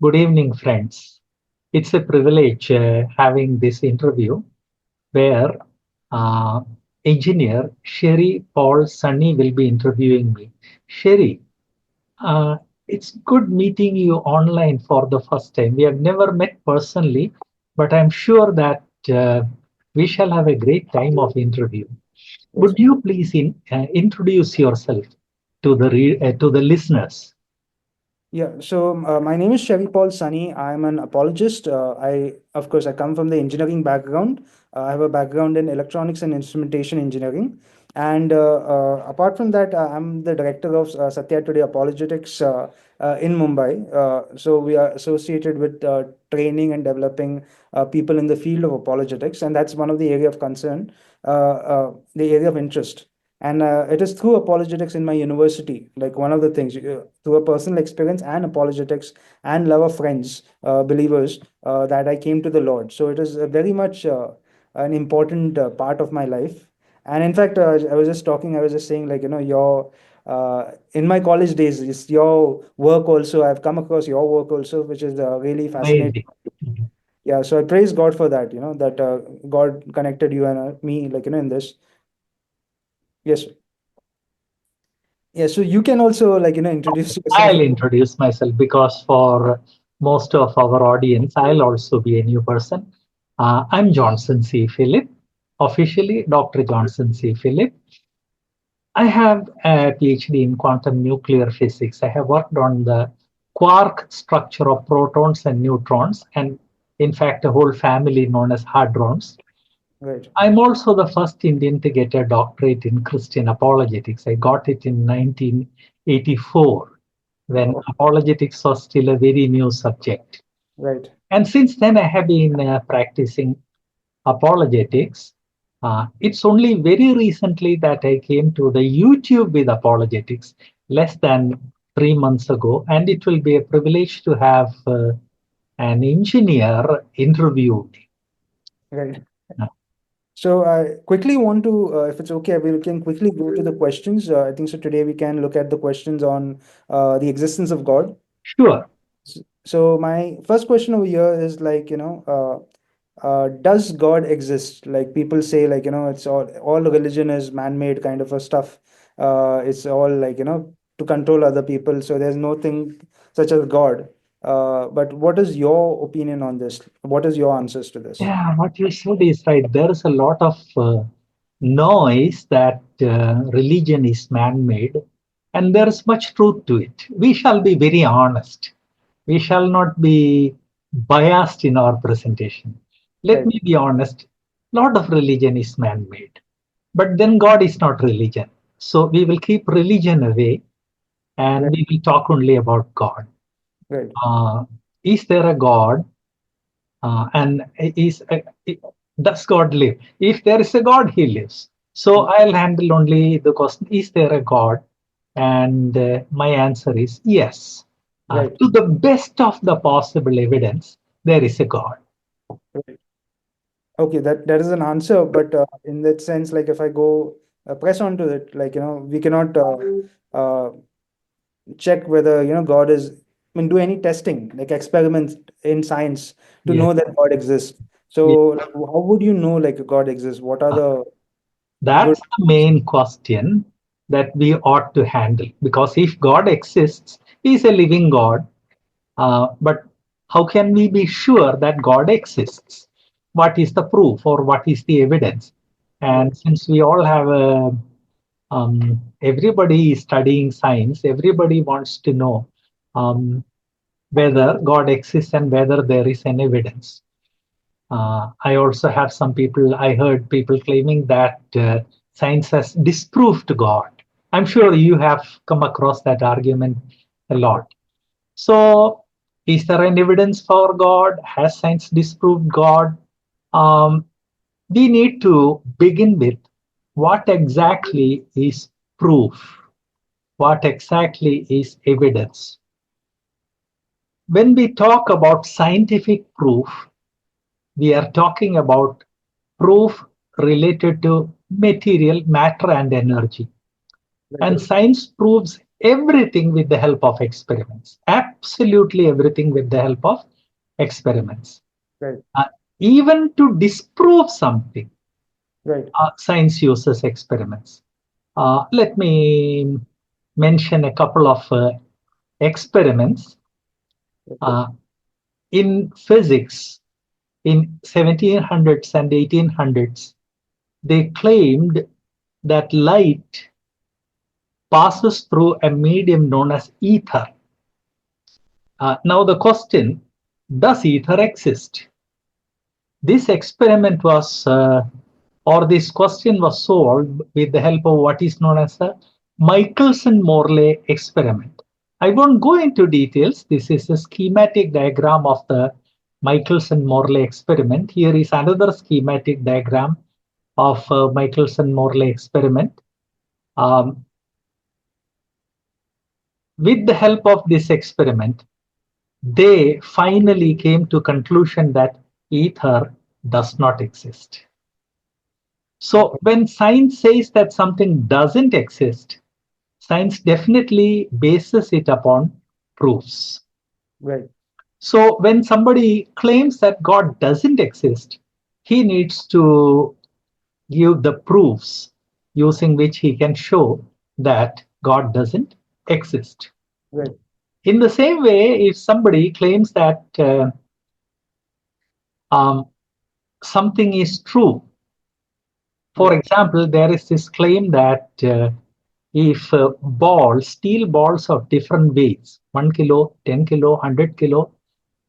Good evening, friends. It's a privilege having this interview where uh, engineer Sherry Paul Sunny will be interviewing me. Sherry, uh, it's good meeting you online for the first time. We have never met personally, but I'm sure that we shall have a great time of interview. Yes. Would you please introduce yourself to to the listeners? Yeah. So my name is Chevy Paul Sunny. I'm an apologist. Of course, I come from the engineering background. I have a background in electronics and instrumentation engineering. And apart from that, I'm the director of Satya Today Apologetics in Mumbai. So we are associated with training and developing people in the field of apologetics, and that's one of the area of concern, the area of interest. And it is through apologetics in my university, like one of the things, through a personal experience and apologetics and love of friends, believers, that I came to the Lord. So it is very much an important part of my life. And in fact, I was just saying, like, your in my college days, it's your work also. I've come across your work also, which is really fascinating. Amazing. Yeah, so I praise God for that, that God connected you and me, like, in this. Yes. Yeah, so you can also, like, introduce yourself. I'll introduce myself because for most of our audience, I'll also be a new person. I'm Johnson C. Philip, officially Dr. Johnson C. Philip. I have a PhD in quantum nuclear physics. I have worked on the quark structure of protons and neutrons, and in fact, a whole family known as hadrons. Right. I'm also the first Indian to get a doctorate in Christian apologetics. I got it in 1984 when Wow. apologetics was still a very new subject. Right. And since then, I have been practicing apologetics. It's only very recently that I came to the YouTube with apologetics, less than 3 months ago. And it will be a privilege to have an engineer interview me. Right. Uh, So I quickly want to, if it's okay, we can quickly go to the questions. I think so. Today we can look at the questions on the existence of God. Sure. So my first question over here is, like, does God exist? Like, people say, like, it's all religion is man-made kind of a stuff. It's all, like, to control other people. So there's nothing such as God. But what is your opinion on this? What is your answers to this? Yeah, what you said is right. There is a lot of noise that religion is man made, and there is much truth to it. We shall be very honest. We shall not be biased in our presentation. Let Right. me be honest. Lot of religion is man made, but then God is not religion. So we will keep religion away and Right. we will talk only about God. Right. Uh, is there a God? And does God live? If there is a God, He lives. So Mm. I'll handle only the question: Is there a God? And my answer is yes. Right. To the best of the possible evidence, there is a God. Right. Okay, that is an answer, but in that sense, like, if I go press onto it, like, we cannot uh, check whether, God is. I mean, do any testing, like experiments in science, to Yes, know that God exists. yes. So, like, how would you know, like, God exists? What are Uh, the good? That's the main question that we ought to handle. Because if God exists, He is a living God. But how can we be sure that God exists? What is the proof or what is the evidence? Right. And since we all have everybody is studying science, everybody wants to know whether God exists and whether there is an evidence. I also have some people, I heard people claiming that science has disproved God. I'm sure you have come across that argument a lot. So, is there an evidence for God? Has science disproved God? Um, we need to begin with what exactly is proof? What exactly is evidence? When we talk about scientific proof, we are talking about proof related to material, matter, and energy. Right. And science proves Everything with the help of experiments. Absolutely everything with the help of experiments. Right. Uh, Even to disprove something, Right. science uses experiments. Let me mention a couple of experiments. Okay. Uh, in physics, in 1700s and 1800s, they claimed that light passes through a medium known as ether. Now, the question, does ether exist? This experiment was, or this question was solved with the help of what is known as the Michelson-Morley experiment. I won't go into details. This is a schematic diagram of the Michelson-Morley experiment. Here is another schematic diagram of Michelson-Morley experiment. Um, with the help of this experiment, they finally came to conclusion that ether does not exist. So Okay. when science says that something doesn't exist, science definitely bases it upon proofs. Right. So when somebody claims that God doesn't exist, he needs to give the proofs using which he can show that God doesn't exist. Right. In the same way, if somebody claims that um, something is true, for Right. example, there is this claim that if steel balls of different weights, 1 kilo, 10 kilo, 100 kilo,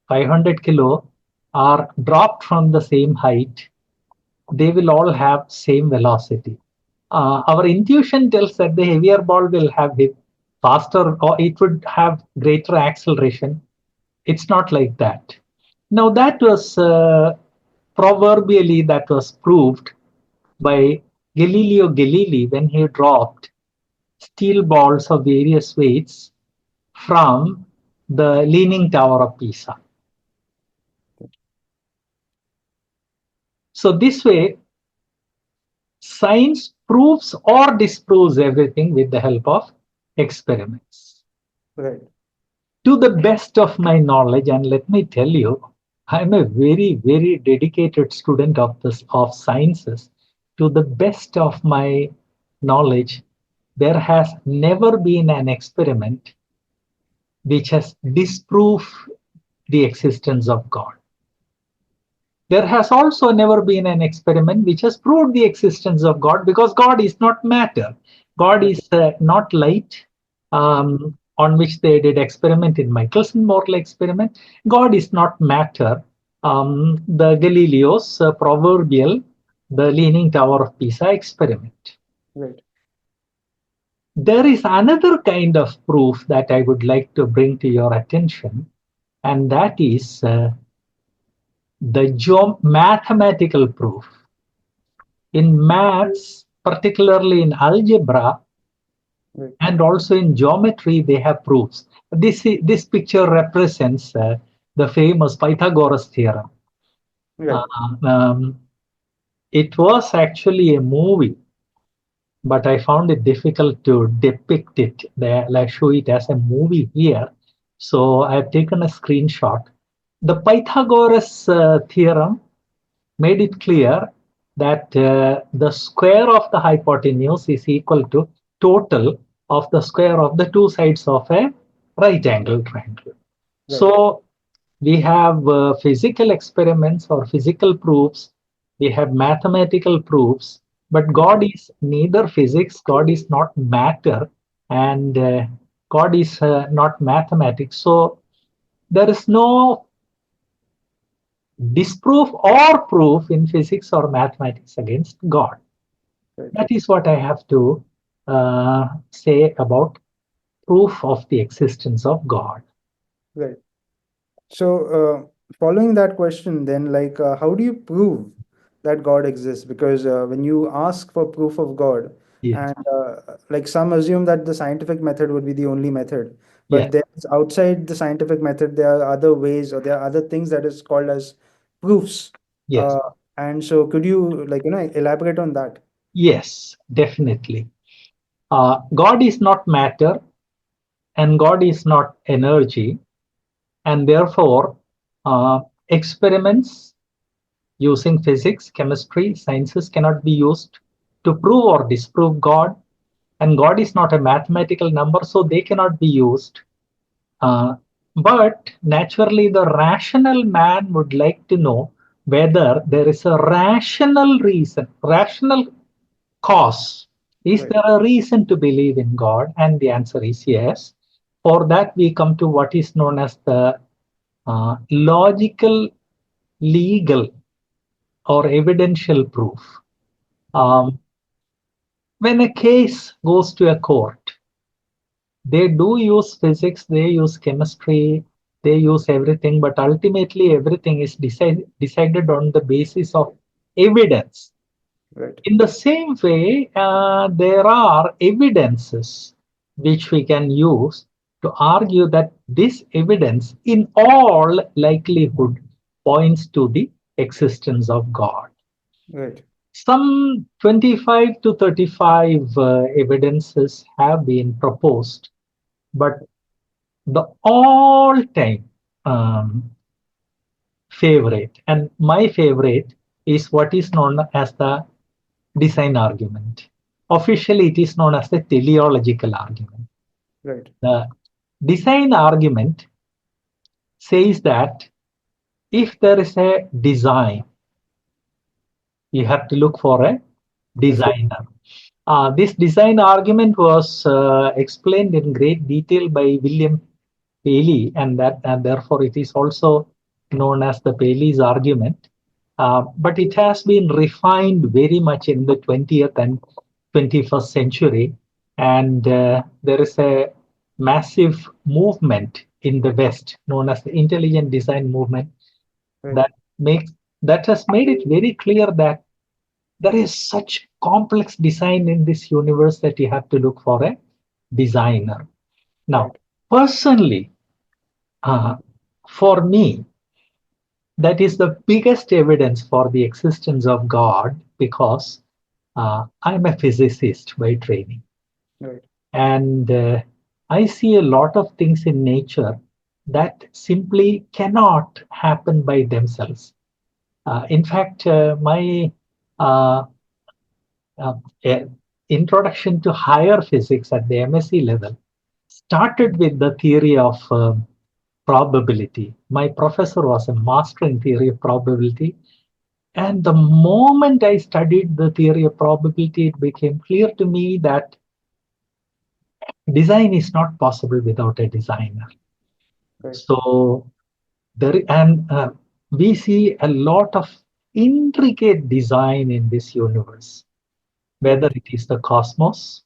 500 kilo, are dropped from the same height, they will all have same velocity. Our intuition tells that the heavier ball will have it faster or it would have greater acceleration. It's not like that. Now that was proverbially that was proved by Galileo Galilei when he dropped steel balls of various weights from the Leaning Tower of Pisa. So this way, science proves or disproves everything with the help of experiments. Right. To the best of my knowledge, and let me tell you, I'm a very, very dedicated student of this of sciences. To the best of my knowledge, there has never been an experiment which has disproved the existence of God. There has also never been an experiment which has proved the existence of God because God is not matter. God Right. is not light, on which they did experiment in Michelson-Morley experiment. God is not matter. The Galileo's proverbial, the Leaning Tower of Pisa experiment. Right. There is another kind of proof that I would like to bring to your attention, and that is the mathematical proof. In maths, particularly in algebra Right. and also in geometry, they have proofs. This picture represents the famous Pythagoras theorem. Uh, Right. um, it was actually a movie, but I found it difficult to depict it. I'll show it as a movie here. So I've taken a screenshot. The Pythagoras theorem made it clear that the square of the hypotenuse is equal to total of the square of the two sides of a right angle triangle. Right. So we have physical experiments or physical proofs, we have mathematical proofs, but God is neither physics, God is not matter, and God is not mathematics. So there is no disproof or proof in physics or mathematics against God. Right. That is what I have to say about proof of the existence of God. Right. So, following that question, then, like, how do you prove that God exists? Because when you ask for proof of God, Yes, and like some assume that the scientific method would be the only method, yes, but there's outside the scientific method, there are other ways or there are other things that is called as proofs. yes, Uh, and so, could you, like, elaborate on that? yes, definitely. God is not matter. and God is not energy, and therefore experiments using physics, chemistry, sciences cannot be used to prove or disprove God, and God is not a mathematical number, so they cannot be used. Uh, but naturally, the rational man would like to know whether there is a rational reason, rational cause. Is Right. there a reason to believe in God? And the answer is yes. For that, we come to what is known as the logical, legal, or evidential proof. Right. Um, when a case goes to a court, they do use physics, they use chemistry, they use everything, but ultimately everything is decided on the basis of evidence. Right. In the same way, there are evidences which we can use to argue that this evidence, in all likelihood, points to the existence of God. Right. Some 25 to 35 evidences have been proposed, but the all-time favorite, and my favorite, is what is known as the design argument. Officially, it is known as the teleological argument. Right. The design argument says that if there is a design, you have to look for a Definitely. designer. This design argument was explained in great detail by William Paley, and therefore it is also known as the Paley's argument. But it has been refined very much in the 20th and 21st century, and there is a massive movement in the West known as the intelligent design movement Right. that makes that has made it very clear that there is such complex design in this universe that you have to look for a designer. Now, Right. personally, uh, for me, that is the biggest evidence for the existence of God because I'm a physicist by training. Right. And I see a lot of things in nature that simply cannot happen by themselves. In fact, my uh, uh, uh, introduction to higher physics at the MSc level started with the theory of probability. My professor was a master in theory of probability. And the moment I studied the theory of probability, it became clear to me that design is not possible without a designer. Right. So we see a lot of intricate design in this universe, whether Right. it is the cosmos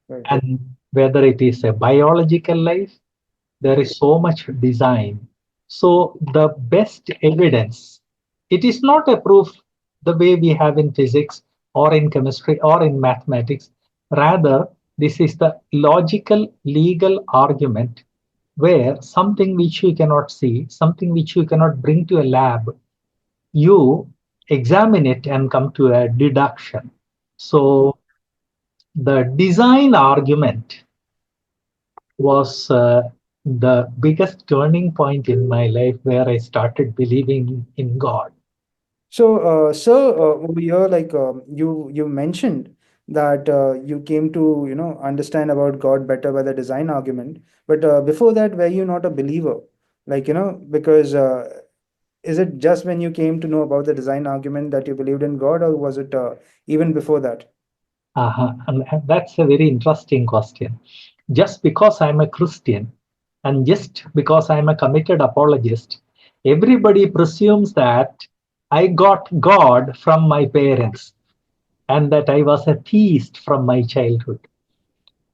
Right. and whether it is a biological life. There is so much design. So the best evidence, it is not a proof the way we have in physics or in chemistry or in mathematics. Rather, this is the logical legal argument where something which you cannot see, something which you cannot bring to a lab, you examine it and come to a deduction. So the design argument was the biggest turning point in my life where I started believing in God. So, sir, over here, like you mentioned that you came to understand about God better by the design argument. But before that, were you not a believer? Like because is it just when you came to know about the design argument that you believed in God, or was it even before that? And that's a very interesting question. Just because I'm a Christian and just because I'm a committed apologist, everybody presumes that I got God from my parents and that I was a theist from my childhood.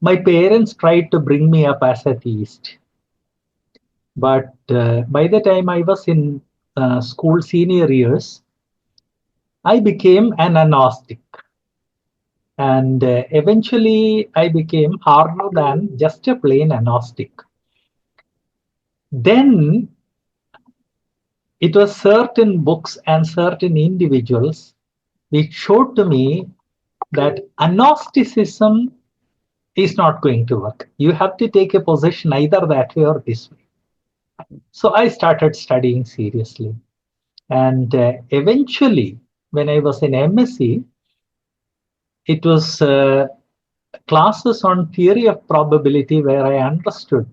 My parents tried to bring me up as a theist, but by the time I was in school senior years, I became an agnostic. And eventually, I became harder than just a plain agnostic. Then it was certain books and certain individuals which showed to me that agnosticism is not going to work. You have to take a position either that way or this way. So I started studying seriously. And eventually, when I was in MSc, it was classes on theory of probability where I understood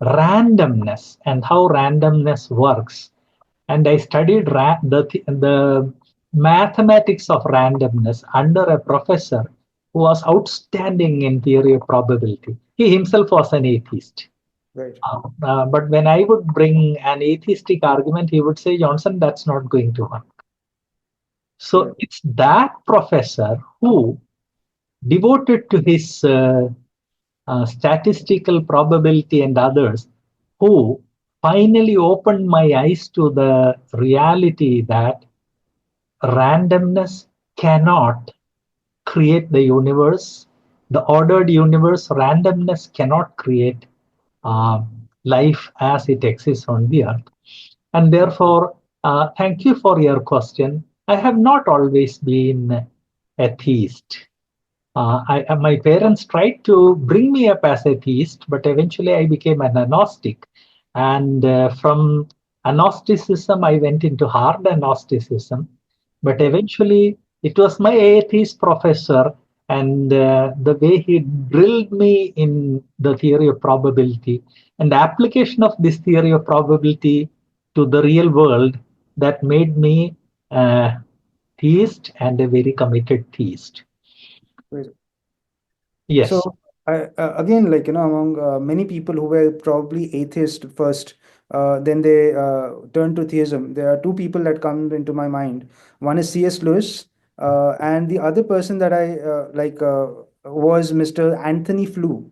randomness and how randomness works. And I studied the mathematics of randomness under a professor who was outstanding in theory of probability. He himself was an atheist. Right. But when I would bring an atheistic argument, he would say, Johnson, that's not going to work. So Right. it's that professor who, devoted to his statistical probability and others, who finally opened my eyes to the reality that randomness cannot create the universe, the ordered universe. Randomness cannot create life as it exists on the earth. And therefore, thank you for your question. I have not always been a theist. My parents tried to bring me up as a theist, but eventually I became an agnostic. And from agnosticism, I went into hard agnosticism. But Right. eventually, it was my atheist professor and the way he drilled me in the theory of probability and the application of this theory of probability to the real world that made me a theist and a very committed theist. Right. Yes. So again, like among many people who were probably atheist first, then they turned to theism. There are two people that come into my mind. One is C.S. Lewis, and the other person that I was Mr. Anthony Flew.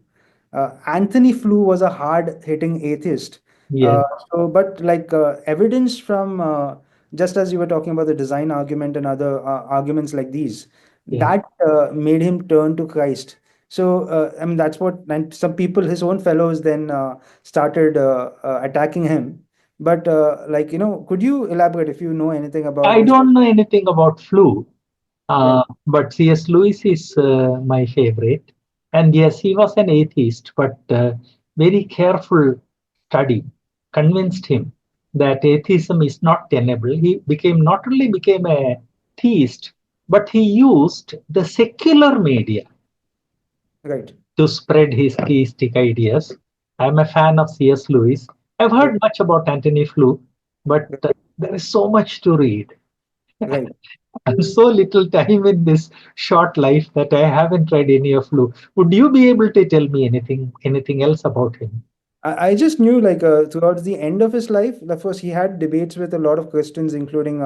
Anthony Flew was a hard-hitting atheist. Yes. Uh, but like evidence from just as you were talking about the design argument and other arguments like these, Yes. that made him turn to Christ. So, I mean, that's what, and some people, his own fellows, then started attacking him. But, could you elaborate if you know anything about I this? don't know anything about flu, Right, but C.S. Lewis is my favorite. And yes, he was an atheist, but very careful study convinced him that atheism is not tenable. He became not only became a theist, but he used the secular media right, to spread his theistic ideas. I'm a fan of C.S. Lewis. I've right, heard much about Antony Flew, but there is so much to read. right. And so little time in this short life that I haven't read any of Flu. Would you be able to tell me anything else about him? I just knew like towards the end of his life, of course, he had debates with a lot of Christians, including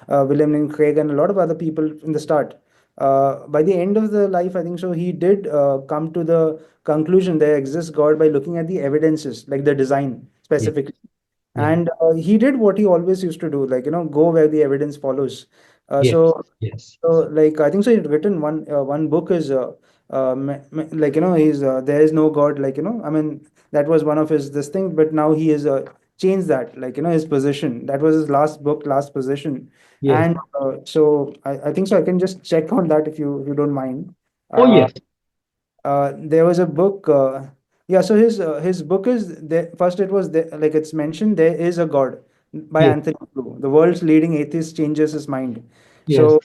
William Lane Craig and a lot of other people in the start. By the end of the life, I think so, he did come to the conclusion there exists God by looking at the evidences, like the design Yeah, specifically. yeah, And he did what he always used to do, like, go where the evidence follows. Uh, yes, so yes, like I think so. He'd written one book is like he's there is no God, like I mean that was one of his this thing, but now he has changed that, like his position. That was his last book, last position, yes. and so I think so. I can just check on that if you don't mind. Oh, Uh, yes, there was a book. Yeah, so his book is there. First, it was there, like it's mentioned. There is a God by yes, Anthony Flew. The world's leading atheist changes his mind. yes.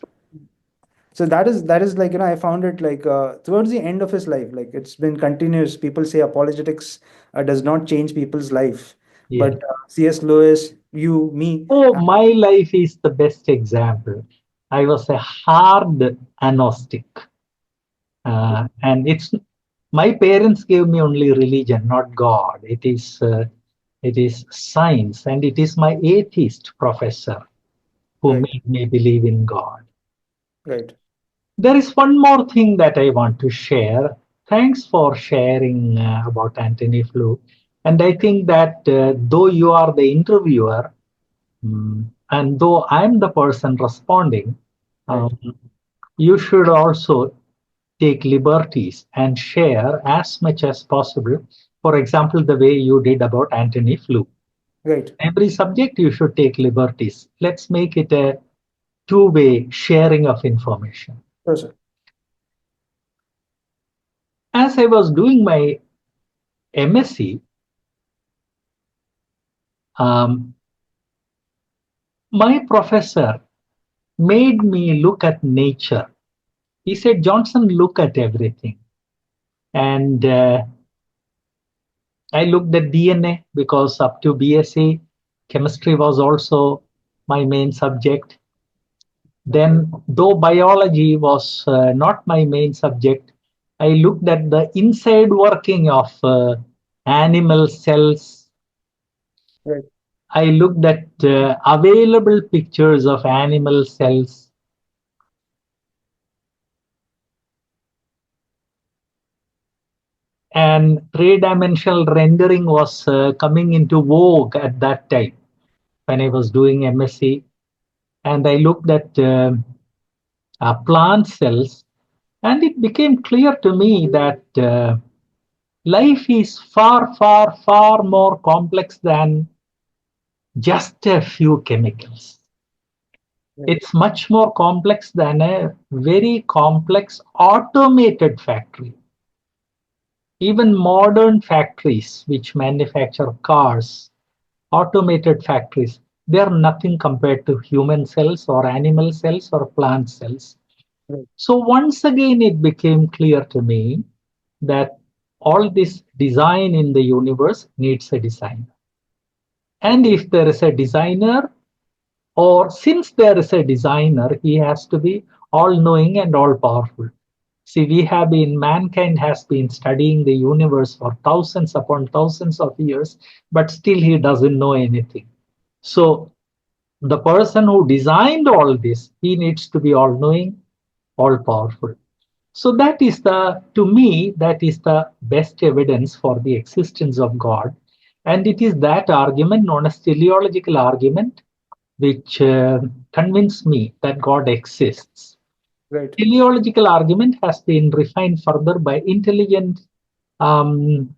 So that is like I found it like towards the end of his life, like it's been continuous. People say apologetics does not change people's life, Yes. but C.S. Lewis, you, me, Oh, my life is the best example. I was a hard agnostic, and it's my parents gave me only religion, not God. It is science, and it is my atheist professor who right, made me believe in God. right, There is one more thing that I want to share. Thanks for sharing about Anthony Flew. And I think that though you are the interviewer, and though I'm the person responding, right, um, you should also take liberties and share as much as possible. For example, the way you did about Anthony Flew. right. Every subject you should take liberties. Let's make it a two-way sharing of information. Sure, sir. As I was doing my MSc, um, my professor made me look at nature. He said, Johnson, look at everything. And I looked at DNA because up to BSc, chemistry was also my main subject. Then, though biology was not my main subject, I looked at the inside working of animal cells. Right. I looked at available pictures of animal cells. And three-dimensional rendering was coming into vogue at that time when I was doing MSc. And I looked at plant cells, and it became clear to me that life is far, far, far more complex than just a few chemicals. Right. It's much more complex than a very complex automated factory. Even modern factories which manufacture cars, automated factories, they are nothing compared to human cells or animal cells or plant cells. Right. So once again, it became clear to me that all this design in the universe needs a designer. And if there is a designer, or since there is a designer, he has to be all knowing and all powerful. See, mankind has been studying the universe for thousands upon thousands of years, but still he doesn't know anything. So the person who designed all this, he needs to be all knowing, all powerful. So that is to me, that is the best evidence for the existence of God. And it is that argument, known as teleological argument, which convinced me that God exists. Right. Teleological argument has been refined further by intelligent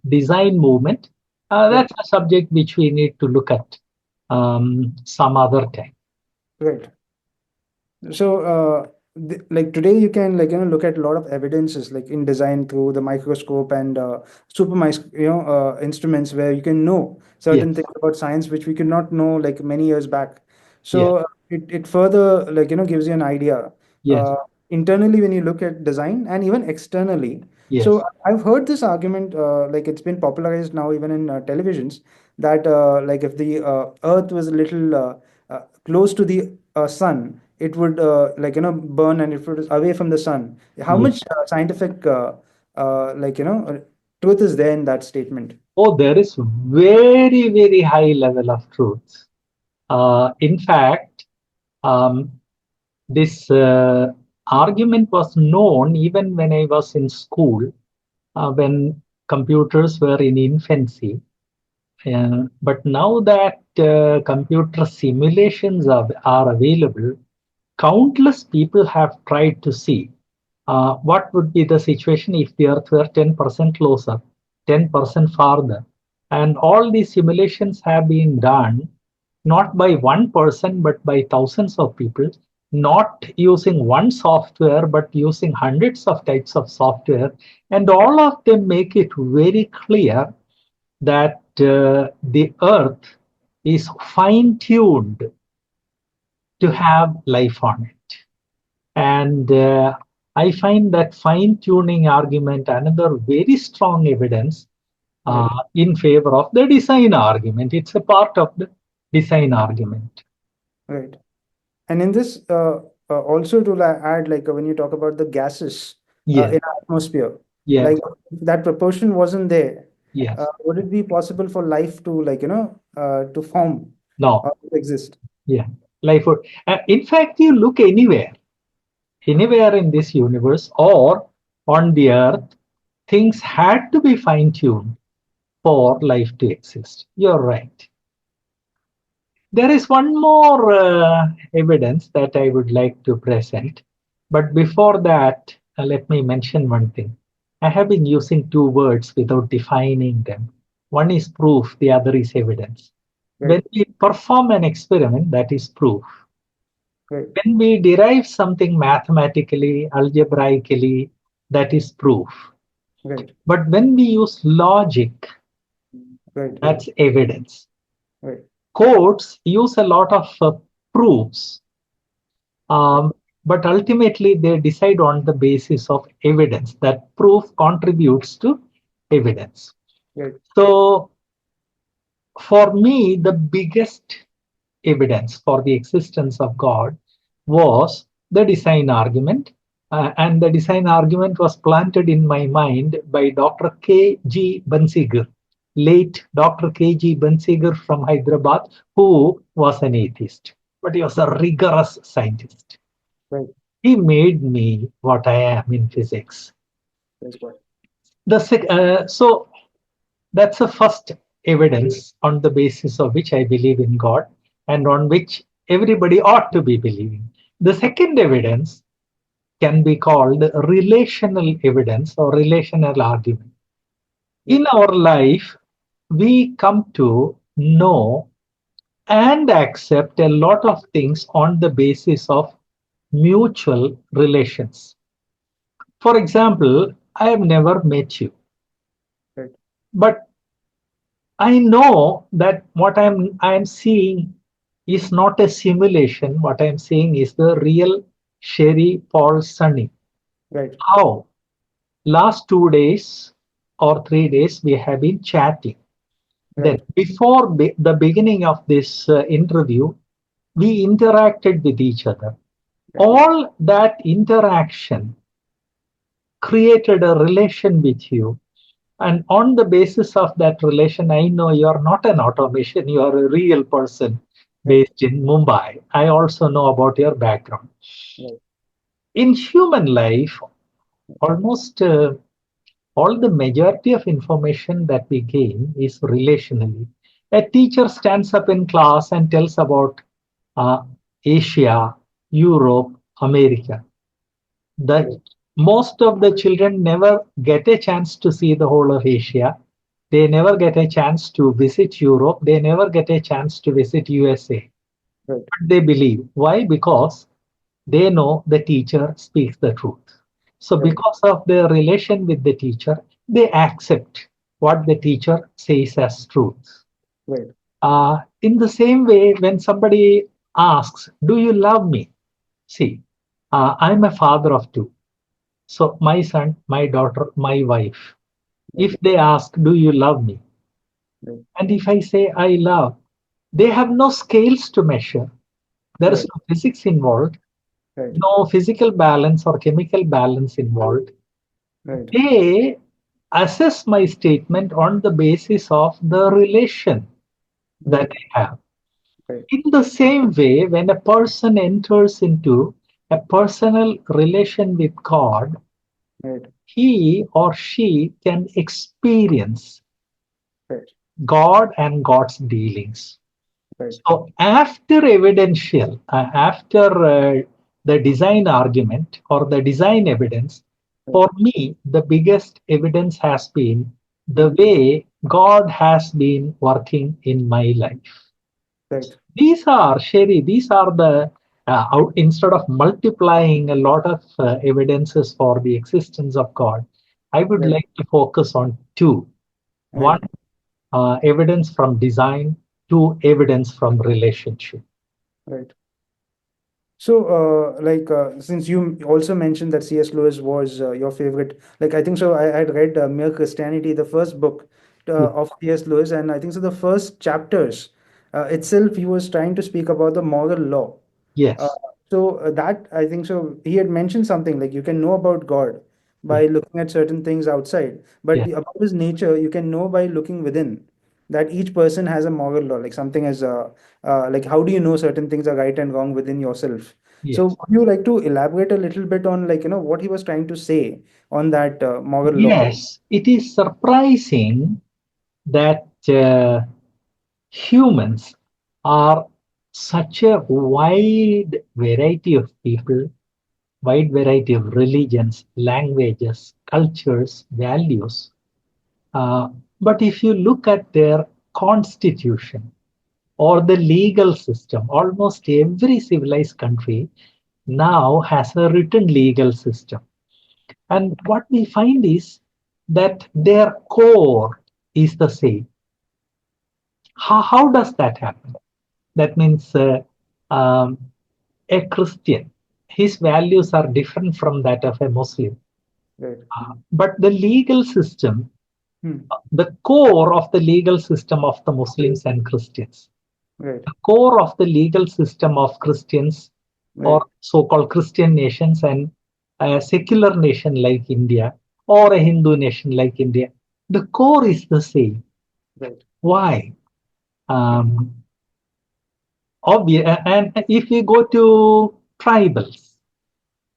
design movement. Right. That's a subject which we need to look at some other time. Right. So, like today, you can look at a lot of evidences like in design through the microscope and instruments where you can know certain Yes, things about science which we could not know like many years back. yes, So it further gives you an idea yes, uh, internally when you look at design and even externally. So yes. I've heard this argument like it's been popularized now even in televisions that like if the Earth was a little close to the sun, it would burn, and if it is away from the sun, how Yes. much scientific truth is there in that statement? Oh, there is very, very high level of truth. In fact, um, this argument was known even when I was in school, when computers were in infancy. But now that computer simulations are available, countless people have tried to see what would be the situation if the Earth were 10% closer, 10% farther. And all these simulations have been done not by one person, but by thousands of people, not using one software, but using hundreds of types of software. And all of them make it very clear that the Earth is fine tuned to have life on it. And I find that fine tuning argument another very strong evidence Right. in favor of the design argument. It's a part of the design argument. Right. And in this, also to add, like when you talk about the gases Yes, in our atmosphere, yes, like if that proportion wasn't there, yes. would it be possible for life to to form No, or to exist? yeah. Life would, in fact, you look anywhere in this universe or on the earth, things had to be fine tuned for life to exist. You're right. There is one more evidence that I would like to present. But before that, let me mention one thing. I have been using two words without defining them. One is proof, the other is evidence. When Right. we perform an experiment, that is proof. Right. When we derive something mathematically, algebraically, that is proof. Right. But when we use logic, Right. that's evidence. Right. Courts use a lot of proofs, um, but ultimately they decide on the basis of evidence. That proof contributes to evidence. Right. So, for me, the biggest evidence for the existence of God was the design argument. And the design argument was planted in my mind by Dr. K.G. Bansigar, late Dr. K.G. Bansigar from Hyderabad, who was an atheist, but he was a rigorous scientist. Right. He made me what I am in physics. That's what. So that's the first evidence on the basis of which I believe in God and on which everybody ought to be believing. The second evidence can be called relational evidence or relational argument. Right. In our life, we come to know and accept a lot of things on the basis of mutual relations. For example, I have never met you, Right. but I know that what I'm seeing is not a simulation. What I'm seeing is the real Sherry Paul Sunny. Right. How? Last 2 days or 3 days we have been chatting. Then Right. before the beginning of this interview, we interacted with each other. Right. All that interaction created a relation with you. And on the basis of that relation, I know you're not an automation, you are a real person Right. based in Mumbai. I also know about your background. Right. In human life, almost all the majority of information that we gain is relationally. A teacher stands up in class and tells about uh, Asia, Europe, America. The Right. most of the children never get a chance to see the whole of Asia. They never get a chance to visit Europe. They never get a chance to visit USA. Right. But they believe. Why? Because they know the teacher speaks the truth. So Right. because of their relation with the teacher, they accept what the teacher says as truth. Right. In the same way, when somebody asks, "Do you love me?" See, I'm a father of two. So my son, my daughter, my wife, Right. if they ask, "Do you love me?" Right. And if I say I love, they have no scales to measure. There is Right. no physics involved, Right. no physical balance or chemical balance involved. Right. They assess my statement on the basis of the relation that Right. I have. Right. In the same way, when a person enters into a personal relation with God, Right. he or she can experience Right. God and God's dealings. Right. So after evidential, after the design argument or the design evidence, Right. for me, the biggest evidence has been the Mhm. way God has been working in my life. Right. These are, Sherry, these are the, instead of multiplying a lot of evidences for the existence of God, I would Right. like to focus on two. One, Right. evidence from design, two, evidence from relationship. Right. So, since you also mentioned that C.S. Lewis was your favorite, like, I think so. I had read Mere Christianity, the first book Ye- of C.S. Lewis, and I think so. The first chapters itself, he was trying to speak about the moral law. Uh, Yes, that I think so. He had mentioned something like you can know about God yes, by looking at certain things outside, but yes, about his nature, you can know by looking within. That each person has a moral law, like something as like how do you know certain things are right and wrong within yourself? So, yes. would you like to elaborate a little bit on like what he was trying to say on that moral law? Yes, it is surprising that humans are such a wide variety of people, wide variety of religions, languages, cultures, values. Uh, but if you look at their constitution or the legal system, almost every civilized country now has a written legal system. And what we find is that their core is the same. How does that happen? That means um, a Christian, his values are different from that of a Muslim. Right. But the legal system, Hmm. the core of the legal system of the Muslims and Christians, Right. the core of the legal system of Christians or Right. so-called Christian nations and a secular nation like India or a Hindu nation like India, the core is the same. Right. Why? Um, Obvious. And if we go to tribals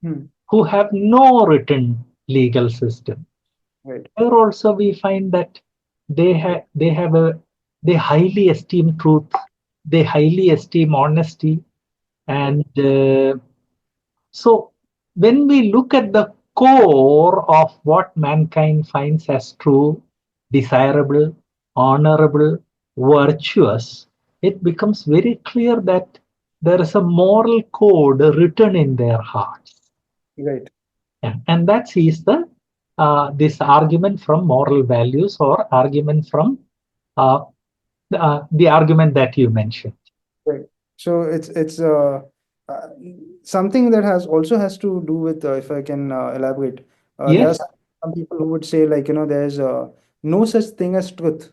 Hmm. who have no written legal system, Right. there also we find that they highly esteem truth, they highly esteem honesty, Right. and so when we look at the core of what mankind finds as true, desirable, honorable, virtuous, it becomes very clear that there is a moral code written in their hearts. Right. Yeah. And that is the this argument from moral values or argument from uh, the argument that you mentioned. Right. So uh, something that has also has to do with, if I can elaborate, there are Yes, some people who would say, like, there's no such thing as truth.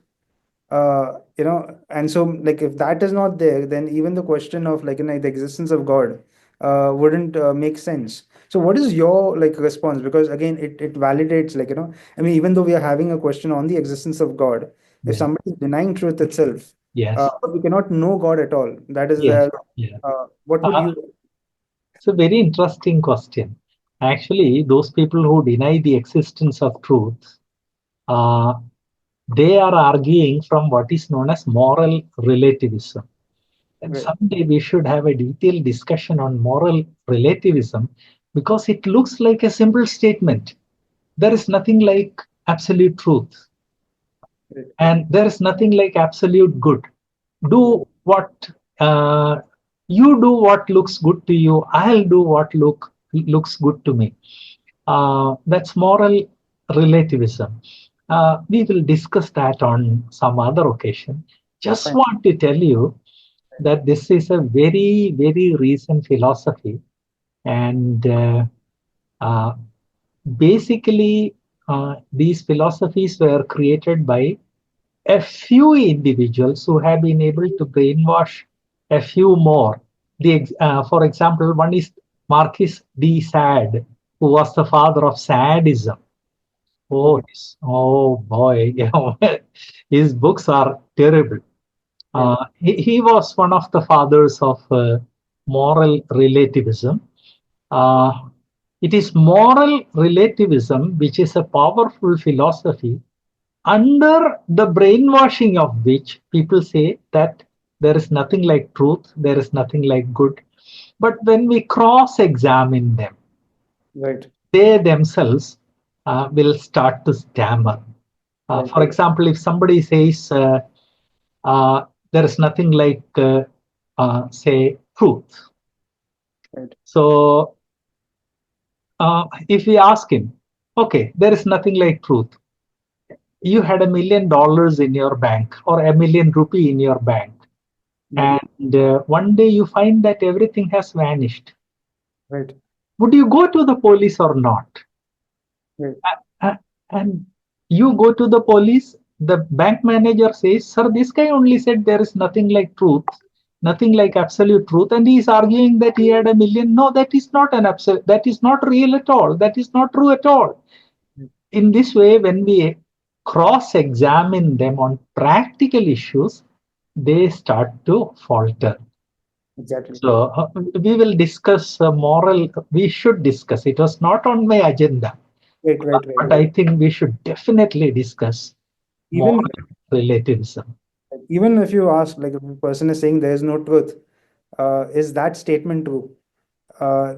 And so, like, if that is not there, then even the question of, like, the existence of God wouldn't make sense. So what is your, like, response? Because again, it validates, like, I mean, even though we are having a question on the existence of God, if yes, somebody is denying truth itself, yes, but we cannot know God at all, that is yes, where, yes. what would Uh, you? it's a very interesting question. Actually, those people who deny the existence of truth, uh, they are arguing from what is known as moral relativism. And Right. someday we should have a detailed discussion on moral relativism because it looks like a simple statement. There is nothing like absolute truth, Right. and there is nothing like absolute good. Right. Do what you do what looks good to you. I'll do what looks good to me. That's moral relativism. We will discuss that on some other occasion. Just Fine. want to tell you that this is a very, very recent philosophy, and uh, basically, these philosophies were created by a few individuals who have been able to brainwash a few more. For example, one is Marquis de Sade, who was the father of sadism. Oh, Okay. oh boy, his books are terrible. Right. He was one of the fathers of moral relativism. Uh, it is moral relativism which is a powerful philosophy under the brainwashing of which people say that there is nothing like truth, there is nothing like good. But when we cross examine them, Right. they themselves will start to stammer. Right. For example, if somebody says uh, there is nothing like, say, truth. Right. So if we ask him, okay, there is nothing like truth. You had $1 million in your bank or a 1 million rupee in your bank, Right. and one day you find that everything has vanished. Right. Would you go to the police or not? Right. And you go to the police, the bank manager says, sir, this guy only said there is nothing like truth, nothing like absolute truth, and he is arguing that he had 1 million. No, that is not an absolute, that is not real at all, that is not true at all. In this way, when we cross examine them on practical issues, they start to falter. Exactly. So we will discuss moral. We should discuss. It was not on my agenda, Right. Right. Right. but I think we should definitely discuss moral Even relativism. even if you ask, like, if a person is saying there is no truth, is that statement true? uh,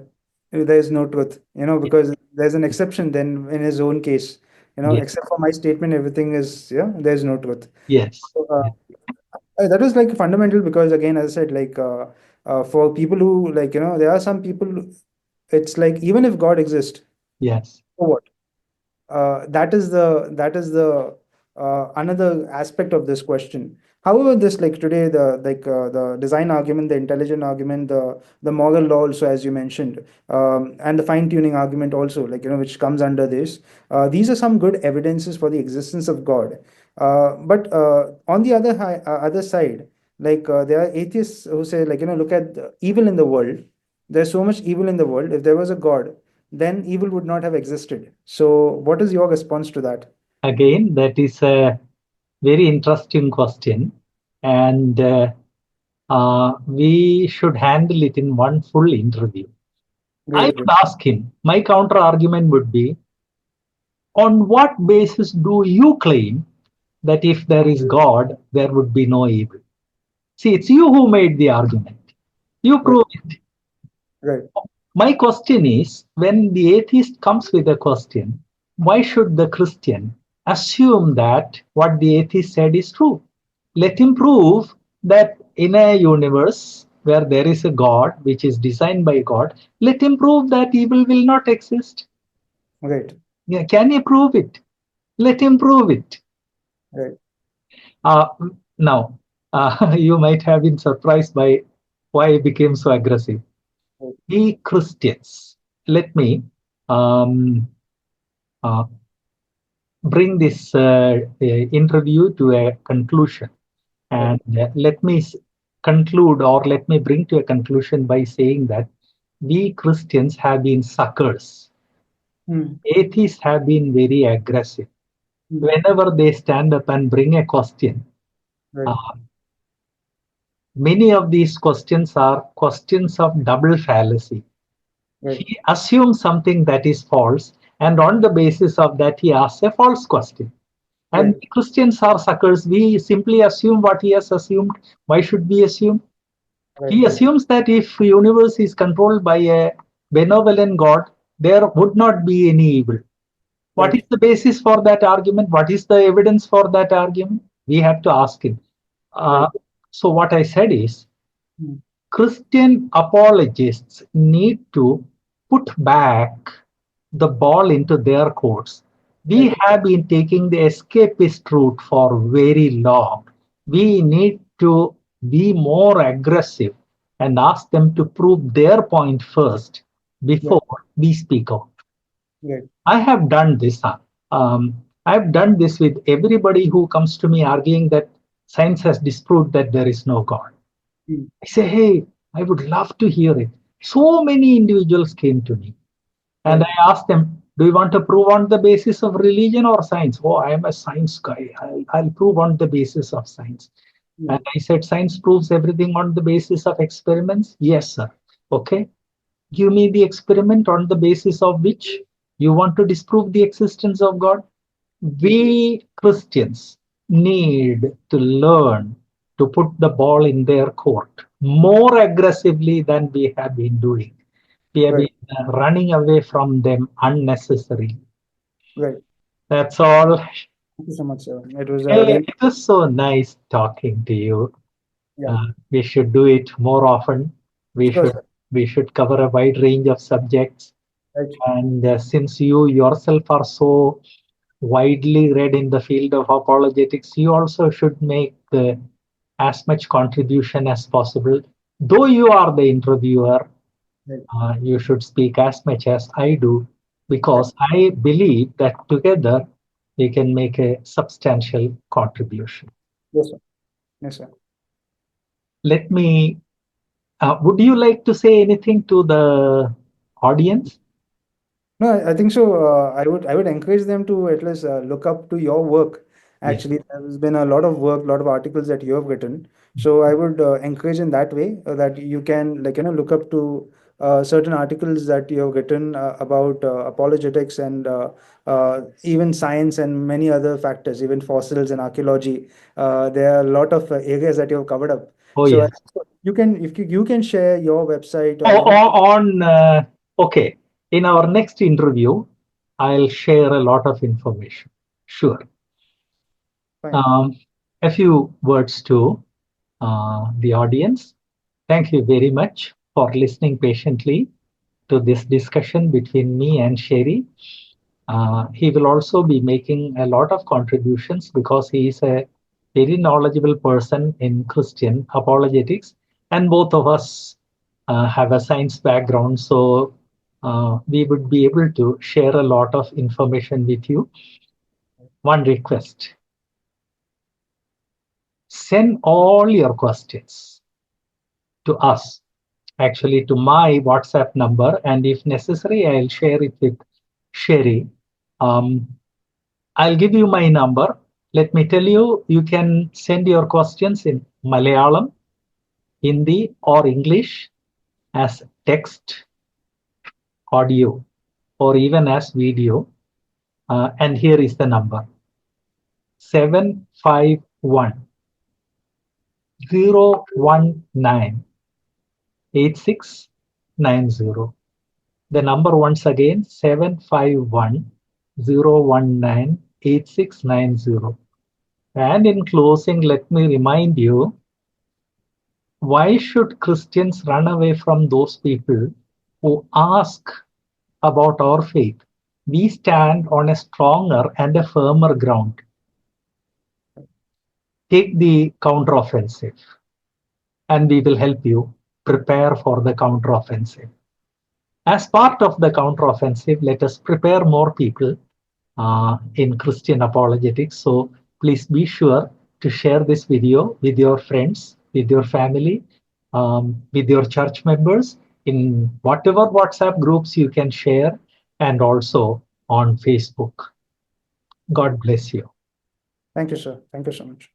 there is no truth, because there's an exception then in his own case, Yes, except for my statement, everything is, yeah, there's no truth. yes, So, yes, that is, like, fundamental, because again, as I said, like, for people who, like, there are some people, it's like, even if God exists, yes, so what? that is the another aspect of this question. However, this like today the design argument, the intelligent argument, the moral law also, as you mentioned, and the fine tuning argument also, like which comes under this. These are some good evidences for the existence of God. But on the other side, there are atheists who say, look at the evil in the world. There's so much evil in the world. If there was a God, then evil would not have existed. So, what is your response to that? Again, that is a very interesting question, and we should handle it in one full interview. I Great, would great, ask him, my counter argument would be, on what basis do you claim that if there is God, there would be no evil? See, it's you who made the argument. You right, prove it. right, My question is, when the atheist comes with a question, why should the Christian assume that what the atheist said is true? Let him prove that in a universe where there is a God, which is designed by God, let him prove that evil will not exist. right, Yeah, can he prove it? Let him prove it. right, Uh, Now, you might have been surprised by why I became so aggressive. right, We Christians, let me um, uh, bring this interview to a conclusion. right. And let me conclude, or let me bring to a conclusion by saying that we Christians have been suckers. Hmm, Atheists have been very aggressive. hmm, Whenever they stand up and bring a question, right, uh, many of these questions are questions of double fallacy. right, He assumes something that is false, and on the basis of that, he asks a false question. And right, Christians are suckers. We simply assume what he has assumed. Why should we assume? right, He assumes that if universe is controlled by a benevolent God, there would not be any evil. What is right, the basis for that argument? What is the evidence for that argument? We have to ask him. right, Uh, so what I said is, hmm, Christian apologists need to put back the ball into their courts. We right, have been taking the escapist route for very long. We need to be more aggressive and ask them to prove their point first right, before we speak out. right, I have done this. I've done this with everybody who comes to me arguing that science has disproved that there is no God. hmm, I say, hey, I would love to hear it. So many individuals came to me and right, I asked them, do you want to prove on the basis of religion or science? Oh, I am a science guy. I'll prove on the basis of science. And hmm, I said, science proves everything on the basis of experiments? Yes, sir. Okay. Give me the experiment on the basis of which you want to disprove the existence of God. We Christians need to learn to put the ball in their court more aggressively than we have been doing. We have right, been running away from them unnecessarily. right. That's all. Thank you so much, sir. It was a Hey, really, it was so nice talking to you. yeah, We should do it more often. We sure, should sir. we should cover a wide range of subjects. Right, And since you yourself are so widely read in the field of apologetics, you also should make as much contribution as possible. Though you are the interviewer, right, you should speak as much as I do, right. because I believe that together we can make a substantial contribution. Yes, sir. Yes, sir. Let me, would you like to say anything to the audience? No, I think so. I would encourage them to at least look up to your work. Yes. Actually, there's been a lot of work, lot of articles that you have written. So I would encourage in that way that you can look up to certain articles that you have written about apologetics and even science and many other factors, even fossils and archaeology. There are a lot of areas that you have covered up. Oh, So yes. you can, if you can share your website or Oh, even okay. In our next interview, I'll share a lot of information. Sure. fine. Um, a few words to the audience. Thank you very much for listening patiently to this discussion between me and Sherry. He will also be making a lot of contributions because he is a very knowledgeable person in Christian apologetics, and both of us have a science background, so we would be able to share a lot of information with you. One request: send all your questions to us, actually to my WhatsApp number, and if necessary, I'll share it with Sherry. Um, I'll give you my number. Let me tell you, you can send your questions in Malayalam, Hindi, or English as text, audio, or even as video. And here is the number: 751 019 8690. The number once again: 751 019 8690. And in closing, let me remind you, why should Christians run away from those people who ask about our faith? We stand on a stronger and a firmer ground. Take the counteroffensive, and we will help you prepare for the counteroffensive. As part of the counteroffensive, let us prepare more people in Christian apologetics. So please be sure to share this video with your friends, with your family, with your church members, in whatever WhatsApp groups you can share, and also on Facebook. God bless you. Thank you, sir. Thank you so much.